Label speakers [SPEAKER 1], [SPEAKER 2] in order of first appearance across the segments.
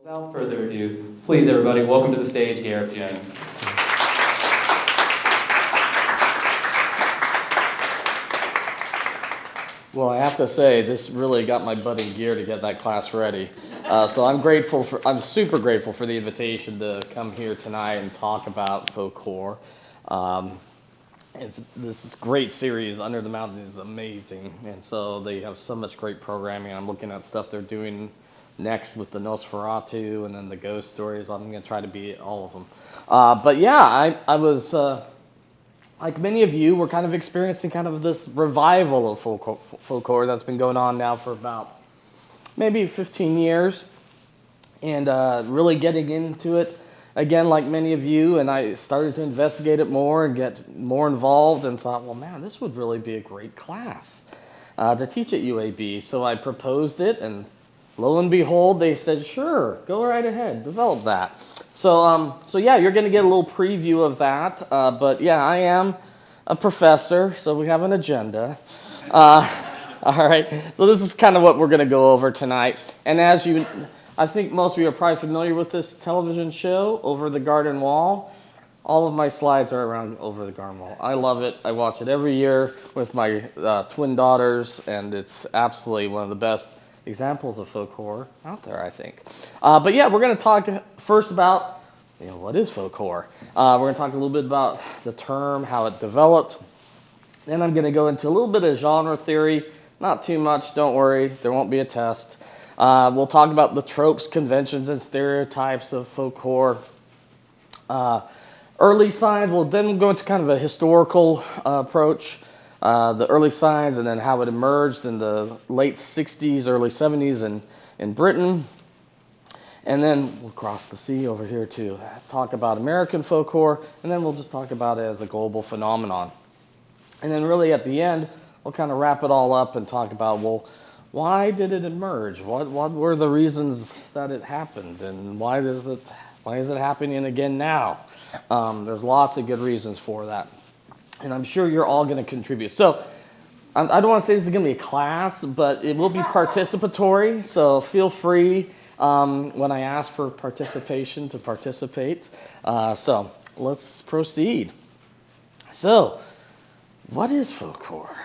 [SPEAKER 1] without further ado, please everybody, welcome to the stage, Gareth Jones.
[SPEAKER 2] Well, I have to say, this really got my butt in gear to get that class ready. So I'm super grateful for the invitation to come here tonight and talk about folklore. This great series, Under the Mountain, is amazing. And so they have so much great programming. I'm looking at stuff they're doing next with the Nosferatu and then the ghost stories. I'm going to try to beat all of them. But yeah, I was... like many of you, we're kind of experiencing kind of this revival of folklore that's been going on now for about maybe 15 years, and really getting into it again like many of you, and I started to investigate it more and get more involved and thought, well, man, this would really be a great class to teach at UAB. So I proposed it, and lo and behold, they said, sure, go right ahead, develop that. So yeah, you're going to get a little preview of that. But yeah, I am a professor, so we have an agenda. All right. So this is kind of what we're going to go over tonight. And I think most of you are probably familiar with this television show, Over the Garden Wall. All of my slides are around Over the Garden Wall. I love it. I watch it every year with my twin daughters, and it's absolutely one of the best examples of folklore out there, I think. But yeah, we're going to talk first about, what is folklore? We're going to talk a little bit about the term, how it developed. Then I'm going to go into a little bit of genre theory. Not too much, don't worry, there won't be a test. We'll talk about the tropes, conventions, and stereotypes of folklore. Early signs, then we'll go into kind of a historical approach. The early signs, and then how it emerged in the late 60s, early 70s in Britain. And then we'll cross the sea over here to talk about American folklore, and then we'll just talk about it as a global phenomenon. And then really at the end, we'll kind of wrap it all up and talk about, well, why did it emerge? What were the reasons that it happened? And why is it happening again now? There's lots of good reasons for that. And I'm sure you're all going to contribute. So I don't want to say this is going to be a class, but it will be participatory. So feel free when I ask for participation to participate. So let's proceed. So what is folklore?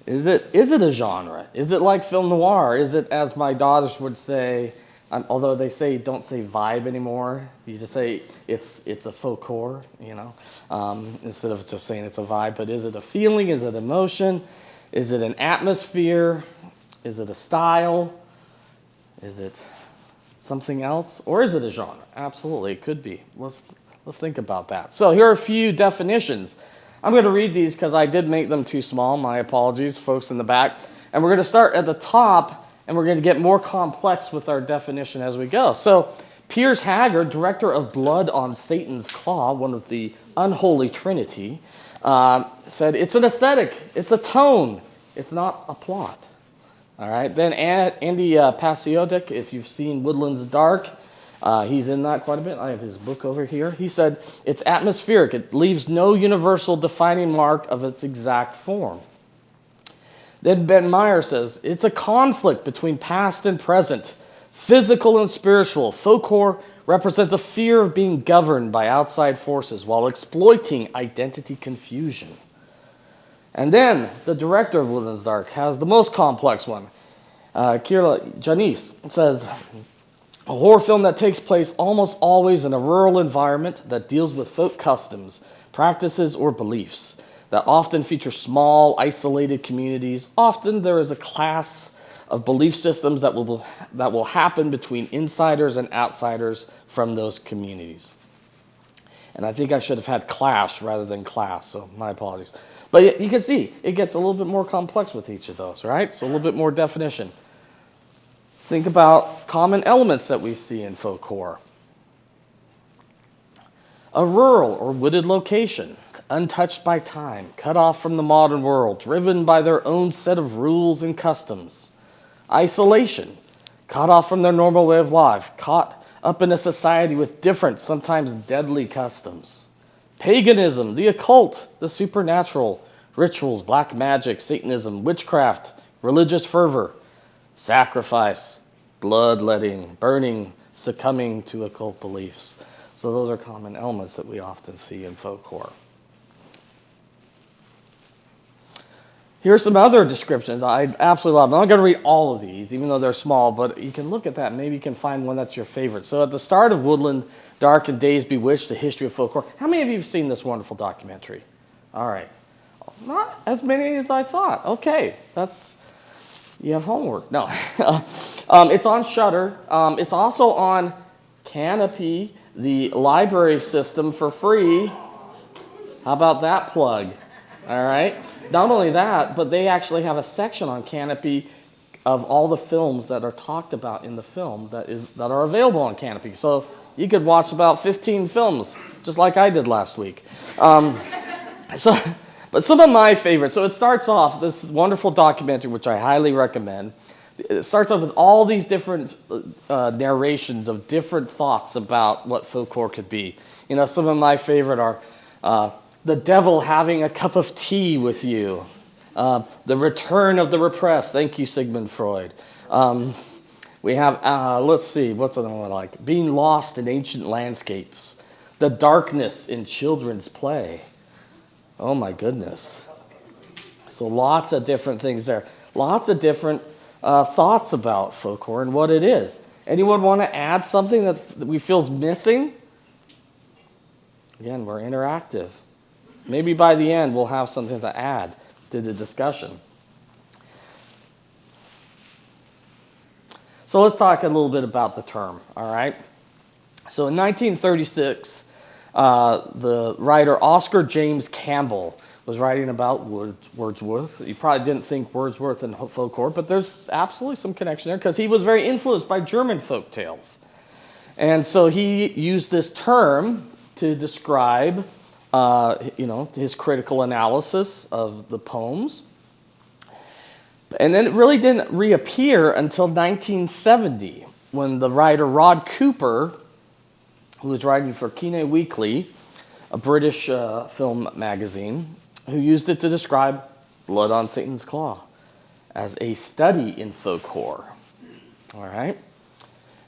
[SPEAKER 2] Is it a genre? Is it like film noir? Is it, as my daughters would say, although they say don't say vibe anymore, you just say it's a folklore, instead of just saying it's a vibe. But is it a feeling? Is it emotion? Is it an atmosphere? Is it a style? Is it something else? Or is it a genre? Absolutely, it could be. Let's think about that. So here are a few definitions. I'm going to read these because I did make them too small. My apologies, folks in the back. And we're going to start at the top, and we're going to get more complex with our definition as we go. So Piers Haggard, director of Blood on Satan's Claw, one of the unholy trinity, said it's an aesthetic, it's a tone, it's not a plot. All right. Then Andy Pasiotic, if you've seen Woodlands Dark, he's in that quite a bit. I have his book over here. He said it's atmospheric. It leaves no universal defining mark of its exact form. Then Ben Meyer says, it's a conflict between past and present, physical and spiritual. Folklore represents a fear of being governed by outside forces while exploiting identity confusion. And then the director of Woodlands Dark has the most complex one. Kira Janice says, a horror film that takes place almost always in a rural environment that deals with folk customs, practices, or beliefs that often feature small, isolated communities. Often there is a class of belief systems that will happen between insiders and outsiders from those communities. And I think I should have had clash rather than class, so my apologies. But you can see, it gets a little bit more complex with each of those, right? So a little bit more definition. Think about common elements that we see in folklore. A rural or wooded location, untouched by time, cut off from the modern world, driven by their own set of rules and customs. Isolation, cut off from their normal way of life, caught up in a society with different, sometimes deadly customs. Paganism, the occult, the supernatural, rituals, black magic, Satanism, witchcraft, religious fervor, sacrifice, bloodletting, burning, succumbing to occult beliefs. So those are common elements that we often see in folk horror. Here's some other descriptions I absolutely love. I'm not going to read all of these, even though they're small, but you can look at that and maybe you can find one that's your favorite. So at the start of Woodland Dark and Days Bewitched, A History of Folk Horror. How many of you have seen this wonderful documentary? All right. Not as many as I thought. Okay, you have homework. No. It's on Shudder. It's also on Canopy, the library system, for free. How about that plug? All right. Not only that, but they actually have a section on Canopy of all the films that are talked about in the film that are available on Canopy. So you could watch about 15 films, just like I did last week. But some of my favorites. So it starts off, this wonderful documentary, which I highly recommend. It starts off with all these different narrations of different thoughts about what folk horror could be. Some of my favorite are the devil having a cup of tea with you. The return of the repressed. Thank you, Sigmund Freud. We have, let's see, what's another one like? Being lost in ancient landscapes. The darkness in children's play. Oh my goodness. So lots of different things there. Lots of different thoughts about folk horror and what it is. Anyone want to add something that we feel is missing? Again, we're interactive. Maybe by the end we'll have something to add to the discussion. So let's talk a little bit about the term, all right? So in 1936, the writer Oscar James Campbell was writing about Wordsworth. You probably didn't think Wordsworth and folk horror, but there's absolutely some connection there because he was very influenced by German folk tales. And so he used this term to describe his critical analysis of the poems. And then it really didn't reappear until 1970 when the writer Rod Cooper, who was writing for Kine Weekly, a British film magazine, who used it to describe Blood on Satan's Claw as a study in folk horror. All right?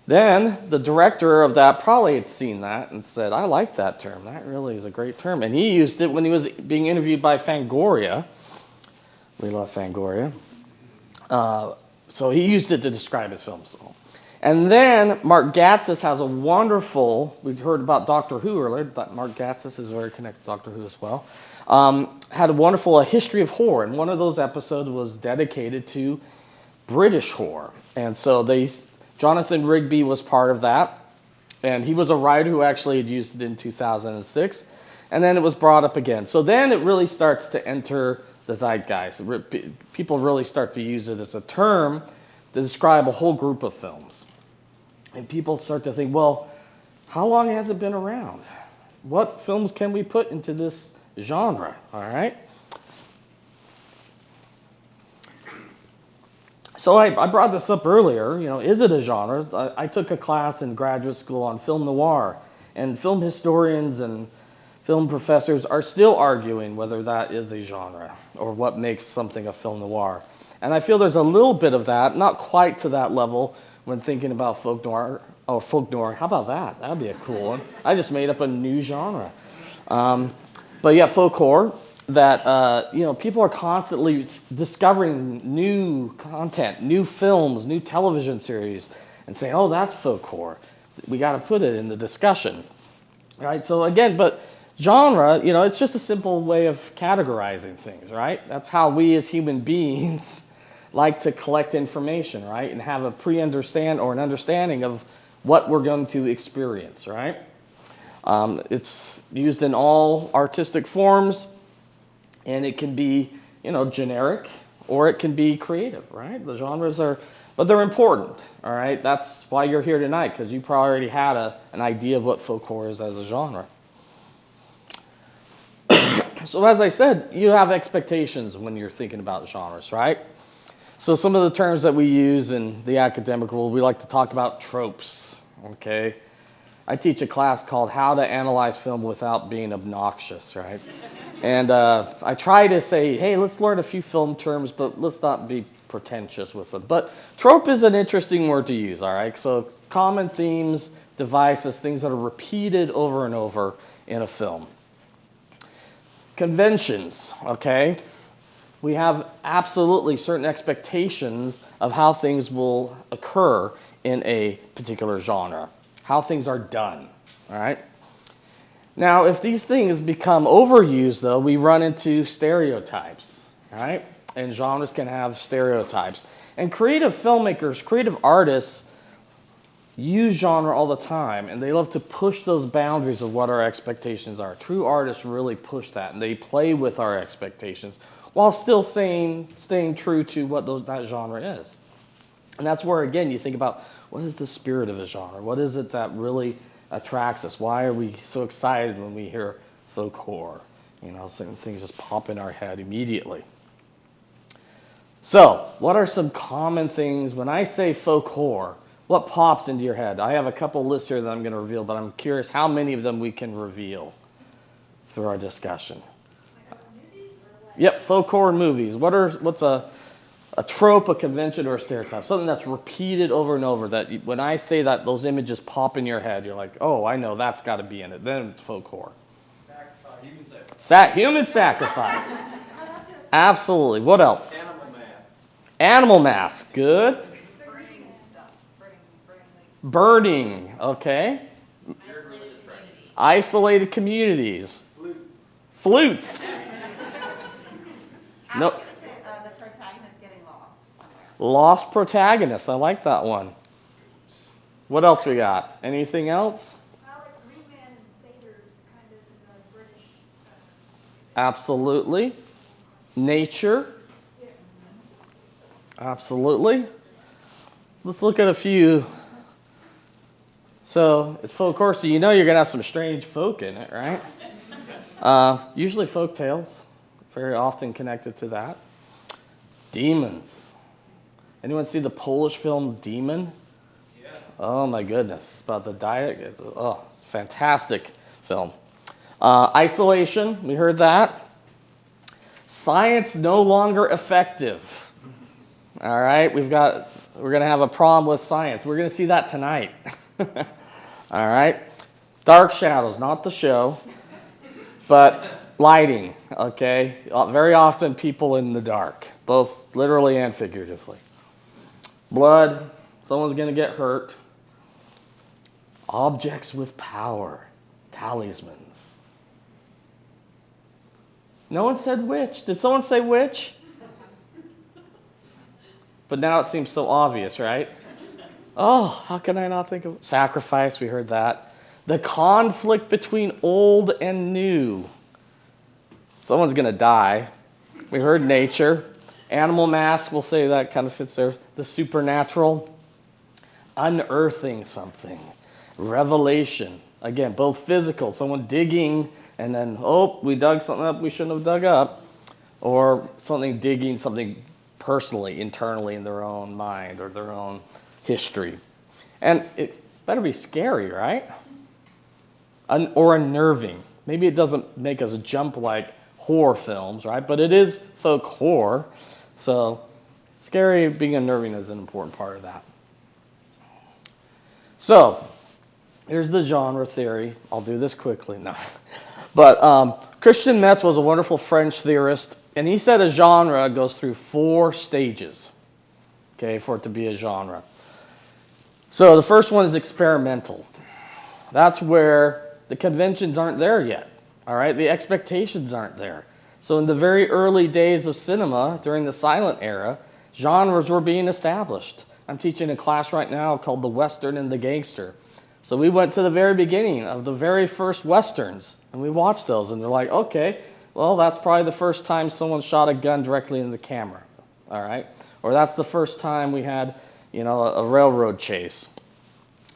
[SPEAKER 2] Then the director of that probably had seen that and said, I like that term. That really is a great term. And he used it when he was being interviewed by Fangoria. We love Fangoria. So he used it to describe his films. And then Mark Gatiss has a wonderful, we heard about Doctor Who earlier, Mark Gatiss is very connected to Doctor Who as well, had a wonderful history of horror, and one of those episodes was dedicated to British horror. And so Jonathan Rigby was part of that, and he was a writer who actually had used it in 2006, and then it was brought up again. So then it really starts to enter the zeitgeist. People really start to use it as a term to describe a whole group of films. And people start to think, well, how long has it been around? What films can we put into this genre, all right? So I brought this up earlier, is it a genre? I took a class in graduate school on film noir, and film historians and film professors are still arguing whether that is a genre or what makes something a film noir. And I feel there's a little bit of that, not quite to that level when thinking about folk noir. Oh, folk noir, how about that? That'd be a cool one. I just made up a new genre. But yeah, folk horror, that people are constantly discovering new content, new films, new television series, and saying, oh, that's folk horror. We got to put it in the discussion, right? So again, but genre, it's just a simple way of categorizing things, right? That's how we as human beings like to collect information, right? And have a an understanding of what we're going to experience, right? It's used in all artistic forms, and it can be, generic, or it can be creative, right? The genres but they're important, all right? That's why you're here tonight, because you probably already had an idea of what folk horror is as a genre. So as I said, you have expectations when you're thinking about genres, right? So some of the terms that we use in the academic world, we like to talk about tropes, okay? I teach a class called How to Analyze Film Without Being Obnoxious, right? And I try to say, hey, let's learn a few film terms, but let's not be pretentious with them. But trope is an interesting word to use, all right? So common themes, devices, things that are repeated over and over in a film. Conventions, okay? We have absolutely certain expectations of how things will occur in a particular genre, how things are done, all right? Now, if these things become overused, though, we run into stereotypes, all right? And genres can have stereotypes. And creative filmmakers, creative artists use genre all the time, and they love to push those boundaries of what our expectations are. True artists really push that, and they play with our expectations while still staying true to what that genre is. And that's where, again, you think about, what is the spirit of a genre? What is it that really attracts us? Why are we so excited when we hear folk horror? You know, certain things just pop in our head immediately. So, what are some common things, when I say folk horror, what pops into your head? I have a couple lists here that I'm going to reveal, but I'm curious how many of them we can reveal through our discussion. Yep, folk horror movies. What's a trope, a convention, or a stereotype? Something that's repeated over and over, that when I say that, those images pop in your head. You're like, oh, I know, that's got to be in it. Then it's folk horror.
[SPEAKER 3] Human sacrifice.
[SPEAKER 2] Human sacrifice. Absolutely. What else?
[SPEAKER 3] Animal mask.
[SPEAKER 2] Animal mask. Good.
[SPEAKER 4] Burning stuff.
[SPEAKER 2] Burning. Okay.
[SPEAKER 3] Weird religious practices.
[SPEAKER 2] Isolated communities. Flutes.
[SPEAKER 4] I'm
[SPEAKER 2] No.
[SPEAKER 4] going to say the protagonist getting lost somewhere.
[SPEAKER 2] Lost protagonist. I like that one. What else we got? Anything else?
[SPEAKER 5] I like Reman and Satyrs, kind of in the British.
[SPEAKER 2] Absolutely. Nature. Absolutely. Let's look at a few. So it's folk horror, so you know you're going to have some strange folk in it, right? Usually folk tales, very often connected to that. Demons. Anyone see the Polish film Demon?
[SPEAKER 3] Yeah.
[SPEAKER 2] Oh my goodness, about the diet. It's a fantastic film. Isolation, we heard that. Science no longer effective. All right, we're going to have a problem with science. We're going to see that tonight. All right. Dark shadows, not the show, but lighting, okay? Very often people in the dark, both literally and figuratively. Blood, someone's going to get hurt. Objects with power, talismans. No one said witch. Did someone say witch? But now it seems so obvious, right? Oh, how can I not think of sacrifice? We heard that. The conflict between old and new. Someone's going to die. We heard nature. Animal mask, we'll say that kind of fits there. The supernatural. Unearthing something. Revelation. Again, both physical. Someone digging and then, oh, we dug something up we shouldn't have dug up. Or something digging something personally, internally in their own mind or their own history. And it better be scary, right? Or unnerving. Maybe it doesn't make us jump like horror films, right? But it is folk horror. So scary, being unnerving is an important part of that. So here's the genre theory. I'll do this quickly. No. But Christian Metz was a wonderful French theorist, and he said a genre goes through 4 stages, okay, for it to be a genre. So the first one is experimental. That's where the conventions aren't there yet, all right? The expectations aren't there. So in the very early days of cinema, during the silent era, genres were being established. I'm teaching a class right now called The Western and the Gangster. So we went to the very beginning of the very first Westerns, and we watched those, and they're like, okay, well, that's probably the first time someone shot a gun directly in the camera, all right? Or that's the first time we had, you know, a railroad chase.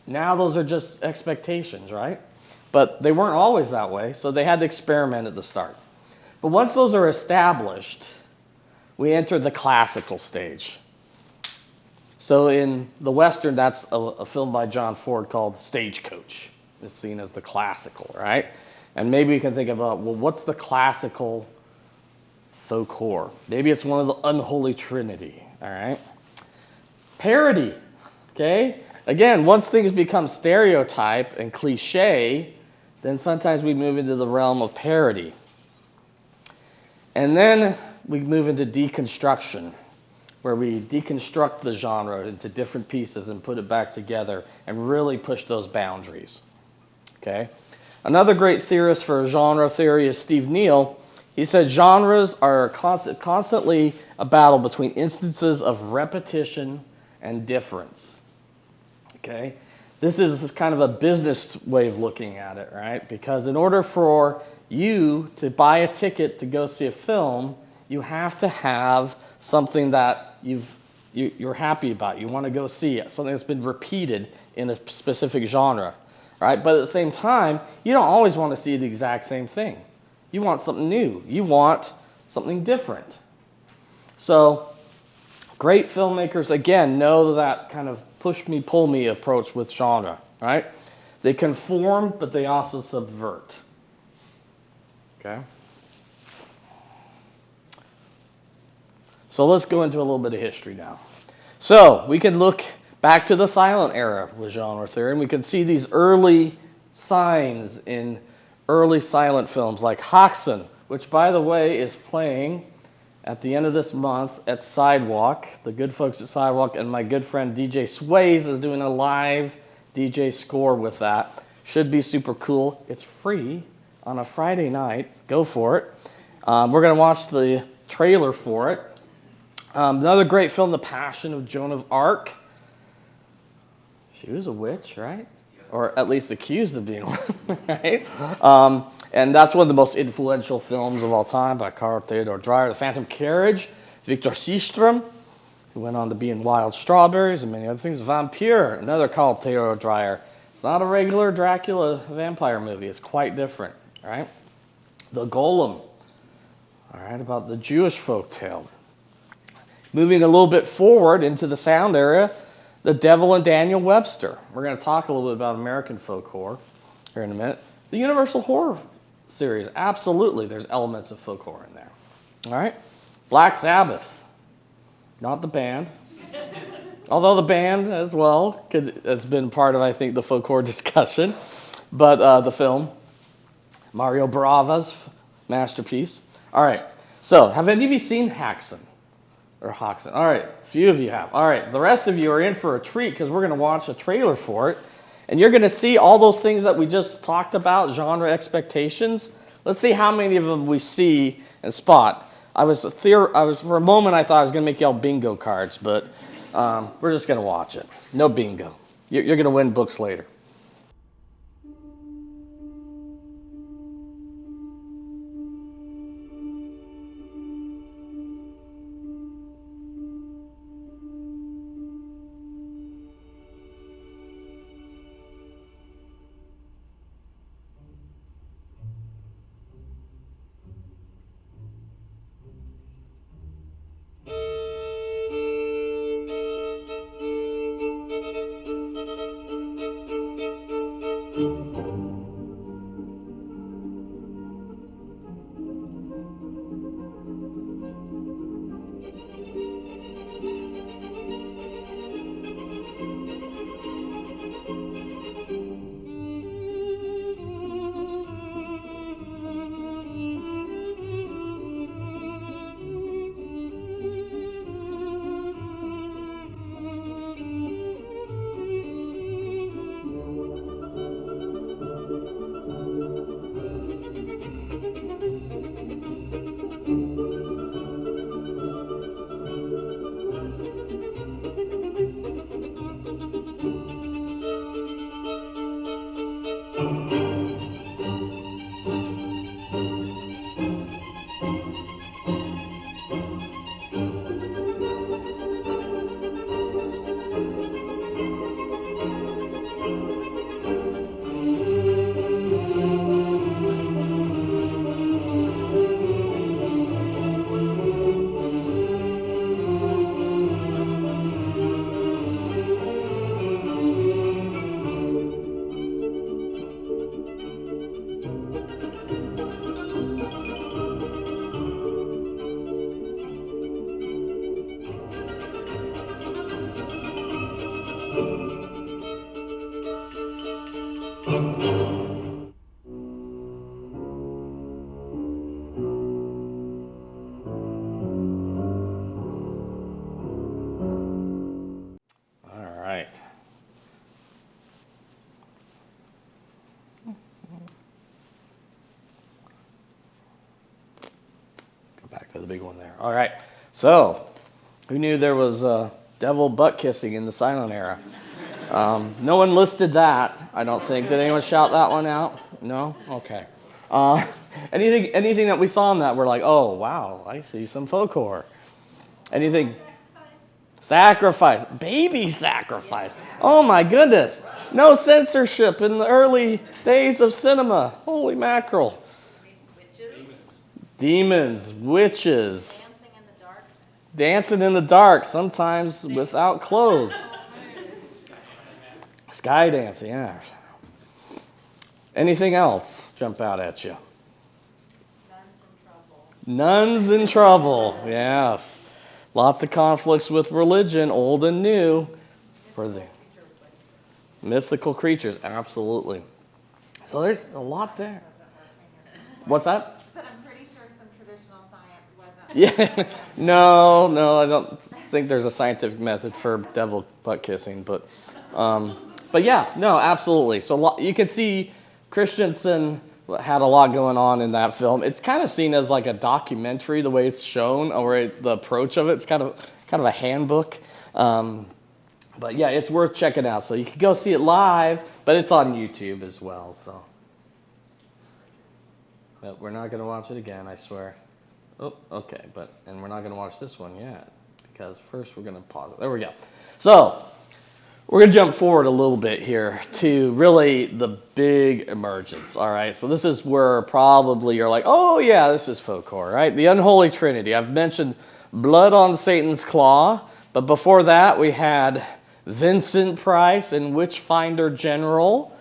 [SPEAKER 2] Now those are just expectations, right? But they weren't always that way, so they had to experiment at the start. But once those are established, we enter the classical stage. So in the Western, that's a film by John Ford called Stagecoach. It's seen as the classical, right? And maybe you can think about, well, what's the classical folk horror? Maybe it's one of the unholy trinity. All right. Parody. Okay. Again, once things become stereotype and cliche, then sometimes we move into the realm of parody. And then we move into deconstruction, where we deconstruct the genre into different pieces and put it back together and really push those boundaries. Okay? Another great theorist for genre theory is Steve Neal. He said genres are constantly a battle between instances of repetition and difference. Okay? This is kind of a business way of looking at it, right? Because in order for you to buy a ticket to go see a film, you have to have something that you're happy about. You want to go see it, something that's been repeated in a specific genre, right? But at the same time, you don't always want to see the exact same thing. You want something new. You want something different. So great filmmakers, again, know that kind of push me, pull me approach with genre, right? They conform, but they also subvert. Okay? So let's go into a little bit of history now. So we can look back to the silent era with genre theory, and we can see these early signs in early silent films like Hoxton, which, by the way, is playing at the end of this month at Sidewalk. The good folks at Sidewalk and my good friend DJ Sways is doing a live DJ score with that. Should be super cool. It's free on a Friday night. Go for it. We're going to watch the trailer for it. Another great film, The Passion of Joan of Arc. She was a witch, right? Or at least accused of being one, right? And that's one of the most influential films of all time by Carl Theodor Dreyer. The Phantom Carriage, Victor Seastrom, who went on to be in Wild Strawberries and many other things. Vampire, another Carl Theodor Dreyer. It's not a regular Dracula vampire movie. It's quite different, right? The Golem, all right, about the Jewish folktale. Moving a little bit forward into the sound era, The Devil and Daniel Webster. We're going to talk a little bit about American folk horror here in a minute. The Universal Horror series, absolutely, there's elements of folk horror in there. All right? Black Sabbath, not the band. Although the band as well has been part of, I think, the folk horror discussion. But the film, Mario Bava's masterpiece. All right, so have any of you seen Hoxton? Or Hoxton? All right, a few of you have. All right, the rest of you are in for a treat because we're going to watch a trailer for it. And you're going to see all those things that we just talked about, genre expectations. Let's see how many of them we see and spot. For a moment, I thought I was going to make y'all bingo cards, but we're just going to watch it. No bingo. You're going to win books later.
[SPEAKER 6] Thank you.
[SPEAKER 2] All right. Go back to the big one there. All right. So, who knew there was devil butt kissing in the silent era? No one listed that, I don't think. Did anyone shout that one out? No? Okay. Anything that we saw in that, we're like, oh, wow, I see some folk horror. Anything? Sacrifice. Baby sacrifice. Oh, my goodness. No censorship in the early days of cinema. Holy mackerel.
[SPEAKER 4] Witches.
[SPEAKER 2] Demons, witches,
[SPEAKER 4] Dancing in the dark.
[SPEAKER 2] dancing in the dark, sometimes without clothes. Sky dancing, yeah. Anything else jump out at you? Nuns in trouble, yes. Lots of conflicts with religion, old and new. For the mythical creatures, absolutely. So there's a lot there. What's that?
[SPEAKER 4] I said I'm pretty sure some traditional science wasn't.
[SPEAKER 2] Yeah, no, I don't think there's a scientific method for devil butt kissing, but yeah, no, absolutely. So you can see Christensen had a lot going on in that film. It's kind of seen as like a documentary, the way it's shown, or the approach of it. It's kind of a handbook. But yeah, it's worth checking out. So you can go see it live, but it's on YouTube as well. So, but we're not going to watch it again, I swear. Oh, okay, and we're not going to watch this one yet, because first we're going to pause it. There we go. So, we're going to jump forward a little bit here to really the big emergence, all right? So this is where probably you're like, oh, yeah, this is folk horror, right? The Unholy Trinity. I've mentioned Blood on Satan's Claw, but before that we had Vincent Price and Witchfinder General.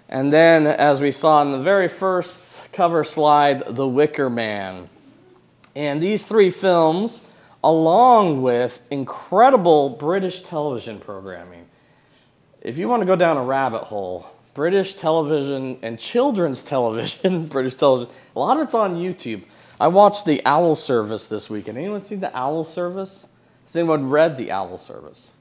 [SPEAKER 2] And then, as we saw in the very first cover slide, The Wicker Man. And these three films, along with incredible British television programming. If you want to go down a rabbit hole, British television and children's television, British television, a lot of it's on YouTube. I watched The Owl Service this weekend. Anyone seen The Owl Service? Has anyone read The Owl Service?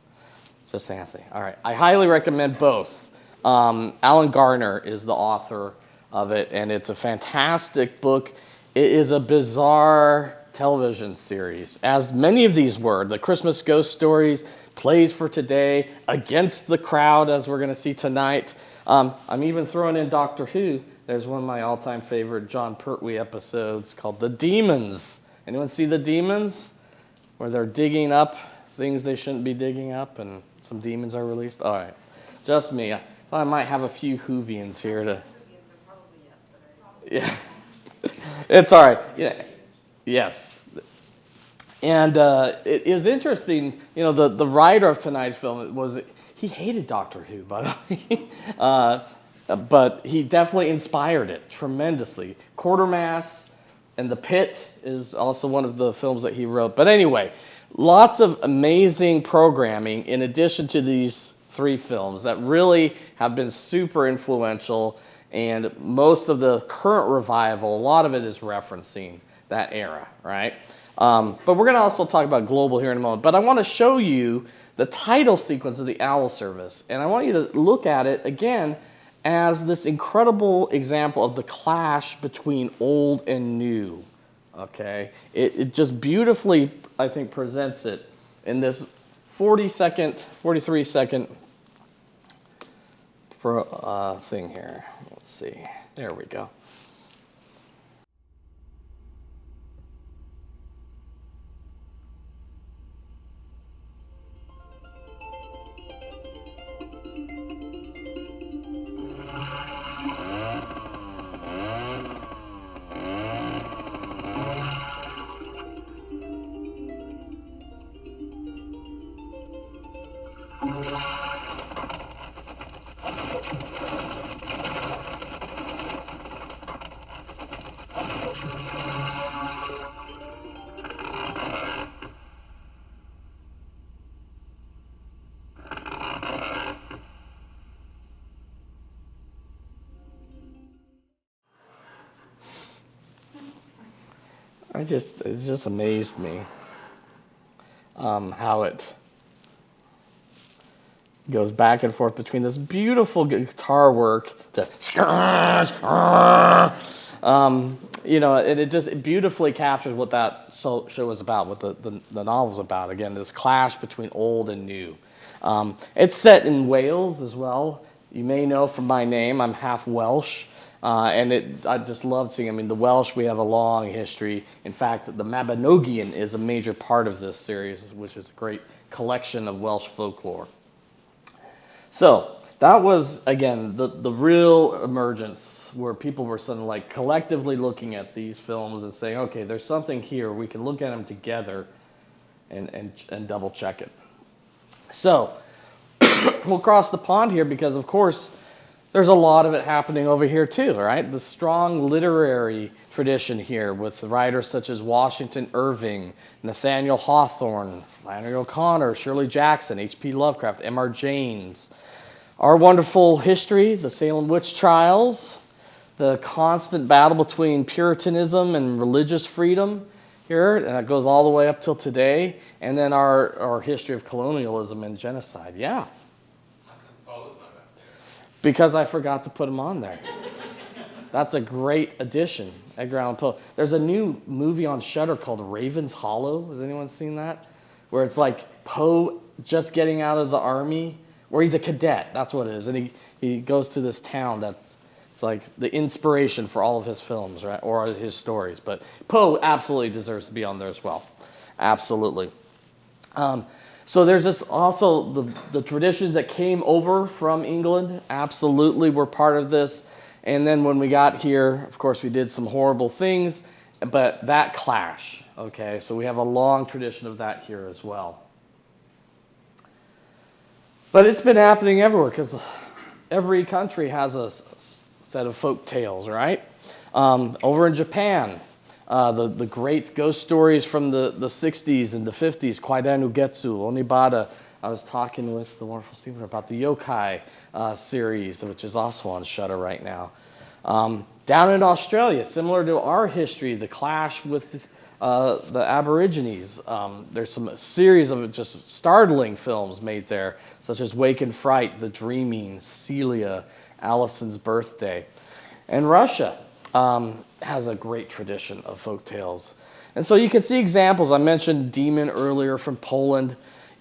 [SPEAKER 2] Just Anthony. All right. I highly recommend both. Alan Garner is the author of it, and it's a fantastic book. It is a bizarre television series, as many of these were. The Christmas Ghost Stories, Plays for Today, Against the Crowd, as we're going to see tonight. I'm even throwing in Doctor Who. There's one of my all-time favorite John Pertwee episodes called The Demons. Anyone see The Demons? Where they're digging up things they shouldn't be digging up and some demons are released? All right. Just me. I thought I might have a few Whovians here to... Yeah. It's all right. Yeah. Yes. And it is interesting, the writer of tonight's film he hated Doctor Who, by the way, but he definitely inspired it tremendously. Quartermass and The Pit is also one of the films that he wrote. But anyway, lots of amazing programming in addition to these three films that really have been super influential, and most of the current revival, a lot of it is referencing that era, right? But we're going to also talk about global here in a moment. But I want to show you the title sequence of The Owl Service. And I want you to look at it, again, as this incredible example of the clash between old and new. Okay? It just beautifully, I think, presents it in this 43-second thing here. Let's see. There we go. It just amazed me how it goes back and forth between this beautiful guitar work to it just beautifully captures what that show is about, what the novel's about. Again, this clash between old and new. It's set in Wales as well. You may know from my name, I'm half Welsh. I just loved seeing, the Welsh, we have a long history. In fact, the Mabinogion is a major part of this series, which is a great collection of Welsh folklore. So that was, again, the real emergence where people were suddenly like collectively looking at these films and saying, okay, there's something here. We can look at them together and double check it. So we'll cross the pond here because, of course, there's a lot of it happening over here too, right? The strong literary tradition here with writers such as Washington Irving, Nathaniel Hawthorne, Flannery O'Connor, Shirley Jackson, H.P. Lovecraft, M.R. James. Our wonderful history, the Salem witch trials, the constant battle between Puritanism and religious freedom here, and that goes all the way up till today, and then our history of colonialism and genocide. Yeah. Because I forgot to put them on there. That's a great addition, Edgar Allan Poe. There's a new movie on Shudder called Raven's Hollow. Has anyone seen that? Where it's like Poe just getting out of the army, or he's a cadet, that's what it is. And he goes to this town it's like the inspiration for all of his films, right? Or his stories. But Poe absolutely deserves to be on there as well. Absolutely. So there's this also the traditions that came over from England absolutely were part of this. And then when we got here, of course, we did some horrible things, but that clash, okay? So we have a long tradition of that here as well. But it's been happening everywhere because every country has a set of folk tales, right? Over in Japan, the great ghost stories from the 60s and the 50s, Kwaiden Ugetsu, Onibata. I was talking with the wonderful Stephen about the yokai series, which is also on Shudder right now. Down in Australia, similar to our history, the clash with the Aborigines. There's a series of just startling films made there, such as Wake and Fright, The Dreaming, Celia, Allison's Birthday. And Russia has a great tradition of folk tales. And so you can see examples. I mentioned Demon earlier from Poland.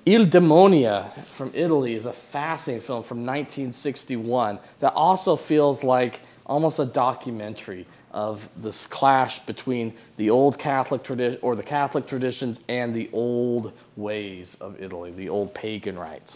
[SPEAKER 2] Il Demonia from Italy is a fascinating film from 1961 that also feels like almost a documentary of this clash between the old Catholic tradition, or the Catholic traditions, and the old ways of Italy, the old pagan rites.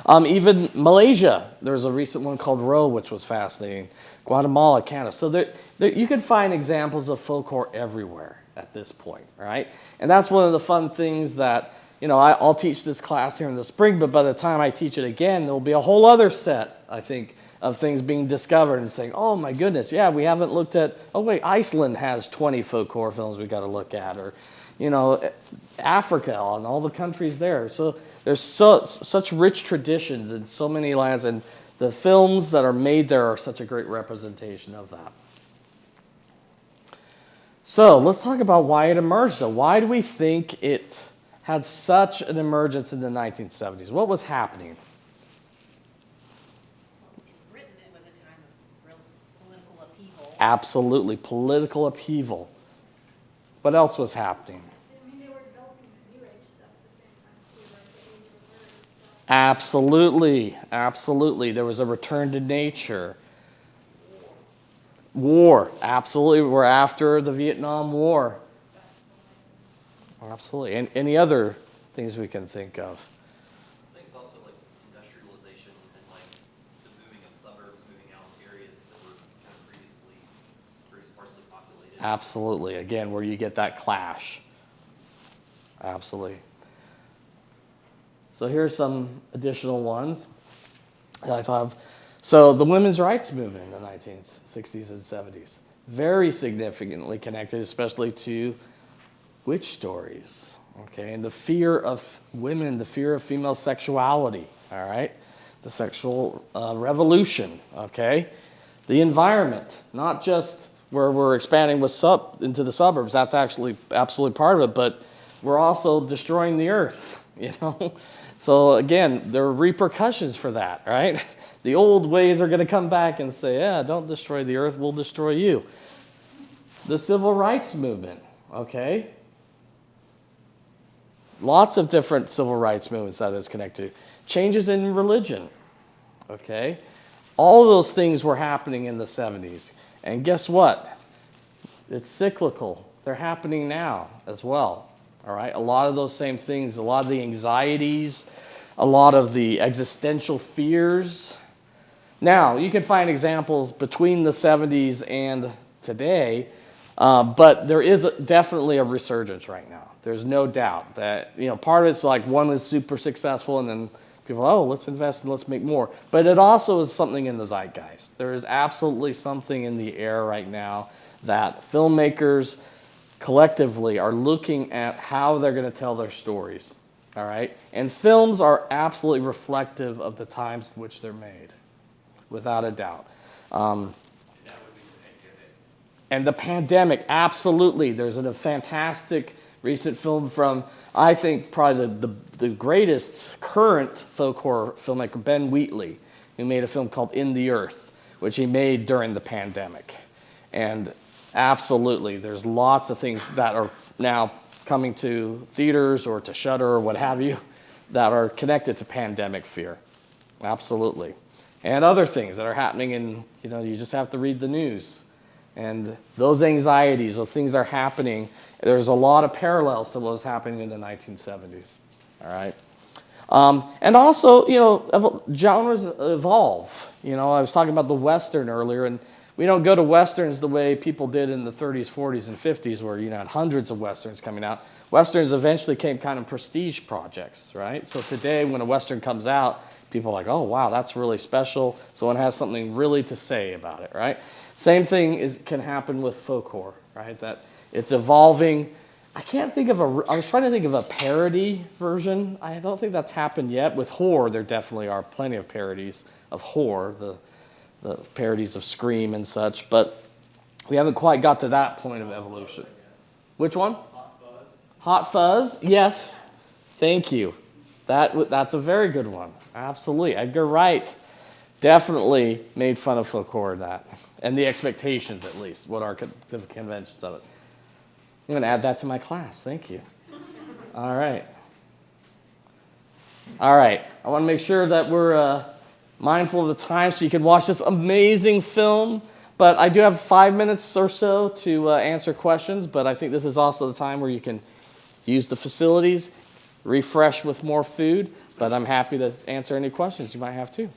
[SPEAKER 2] Even Malaysia, there's a recent one called Ro, which was fascinating. Guatemala, Canada. So there, you can find examples of folklore everywhere at this point, right? And that's one of the fun things that, I'll teach this class here in the spring, but by the time I teach it again, there'll be a whole other set, I think, of things being discovered and saying, oh my goodness, yeah, we haven't looked at, oh wait, Iceland has 20 folklore films we got to look at, or, Africa and all the countries there. So there's such rich traditions in so many lands, and the films that are made there are such a great representation of that. So let's talk about why it emerged, though. Why do we think it had such an emergence in the 1970s? What was happening?
[SPEAKER 4] In Britain, it was a time of real political upheaval.
[SPEAKER 2] Absolutely, political upheaval. What else was happening?
[SPEAKER 5] They were developing the New Age stuff at the same time too, like the Age of Aquarius stuff.
[SPEAKER 2] Absolutely, absolutely. There was a return to nature. War, absolutely. We're after the Vietnam War. Absolutely. And any other things we can think of?
[SPEAKER 3] I think it's also like industrialization and like the moving of suburbs, moving out of areas that were kind of previously very sparsely populated.
[SPEAKER 2] Absolutely. Again, where you get that clash. Absolutely. So here's some additional ones that I thought of. So the women's rights movement in the 1960s and 70s, very significantly connected, especially to witch stories, okay, and the fear of women, the fear of female sexuality, all right, the sexual revolution, okay, the environment, not just where we're expanding into the suburbs. That's actually absolutely part of it, but we're also destroying the earth, you know? So again, there are repercussions for that, right? The old ways are going to come back and say, yeah, don't destroy the earth, we'll destroy you. The civil rights movement, okay? Lots of different civil rights movements that it's connected to. Changes in religion, okay? All of those things were happening in the 70s. And guess what? It's cyclical. They're happening now as well, all right? A lot of those same things, a lot of the anxieties, a lot of the existential fears. Now, you can find examples between the 70s and today, but there is definitely a resurgence right now. There's no doubt that, you know, part of it's like one is super successful and then people, oh, let's invest and let's make more. But it also is something in the zeitgeist. There is absolutely something in the air right now that filmmakers collectively are looking at how they're going to tell their stories, all right? And films are absolutely reflective of the times in which they're made, without a doubt. And the pandemic, absolutely. There's a fantastic recent film from, I think, probably the greatest current folk horror filmmaker, Ben Wheatley, who made a film called In the Earth, which he made during the pandemic. And absolutely, there's lots of things that are now coming to theaters or to Shudder or what have you that are connected to pandemic fear. Absolutely. And other things that are happening in, you know, you just have to read the news. And those anxieties, those things are happening. There's a lot of parallels to what was happening in the 1970s, all right? And also, you know, genres evolve. You know, I was talking about the Western earlier, and we don't go to Westerns the way people did in the 30s, 40s, and 50s, where you had hundreds of Westerns coming out. Westerns eventually became kind of prestige projects, right? So today, when a Western comes out, people are like, oh, wow, that's really special. Someone has something really to say about it, right? Same thing can happen with folk horror, right? That it's evolving. I can't think of I was trying to think of a parody version. I don't think that's happened yet. With horror, there definitely are plenty of parodies of horror, the parodies of Scream and such, but we haven't quite got to that point of evolution. Which one?
[SPEAKER 1] Hot Fuzz.
[SPEAKER 2] Hot Fuzz? Yes. Thank you. That's a very good one. Absolutely. Edgar Wright definitely made fun of folk horror, that, and the expectations, at least, what are the conventions of it. I'm going to add that to my class. Thank you. All right. All right. I want to make sure that we're mindful of the time so you can watch this amazing film. But I do have 5 minutes or so to answer questions, but I think this is also the time where you can use the facilities, refresh with more food, but I'm happy to answer any questions you might have too.